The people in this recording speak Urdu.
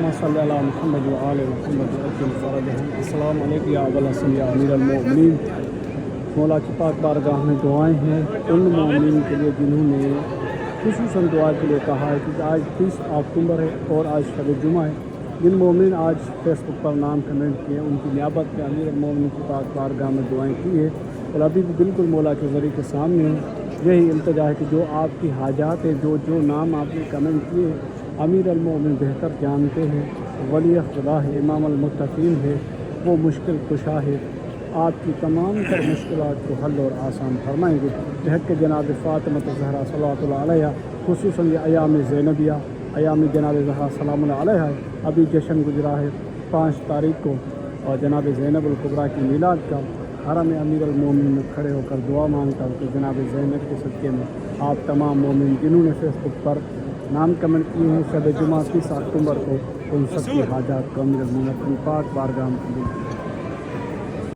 صلی اللہ محمد و آل محمد وعجل فرجہم۔ السلام علیکم یا ابا الحسن یا امیر المؤمنین۔ مولا کی پاک بارگاہ میں دعائیں ہیں ان مومنین کے لیے جنہوں نے خصوصاً دعا کے لیے کہا ہے کہ آج 30 اکتوبر ہے اور آج شب جمعہ ہے۔ جن مومن آج فیس بک پر نام کمنٹ کیے ان کی نیابت میں امیر المؤمنین کی پاک بارگاہ میں دعائیں کی ہے، اور ابھی بھی بالکل مولا کے ذریعے کے سامنے ہے۔ یہی التجا ہے کہ جو آپ کی حاجات ہے، جو نام آپ نے کمنٹ کیے، امیر المؤمنین بہتر جانتے ہیں، ولی خدا ہے، امام المتقین ہے، وہ مشکل کشا ہے، آپ کی تمام تر مشکلات کو حل اور آسان فرمائیں گے۔ بحق جناب فاطمہ زہرا صلوات اللہ علیہ، خصوصاً یہ ایام زینبیہ، ایام جناب زہرا سلام اللہ علیہ ابھی جشن گزرا ہے 5 تاریخ کو، اور جناب زینب الکبریٰ کی میلاد کا حرم امیر المومنین میں کھڑے ہو کر دعا مانگتا ہوں کہ جناب زینب کے صدقے میں آپ تمام مومن جنہوں نے فیس بک پر نام کمنٹ کیے ہیں شب جمعہ 30 اکتوبر کو، ان سب کی حاجات کو امیر المومنین اپنی پاک بارگاہ میں قبول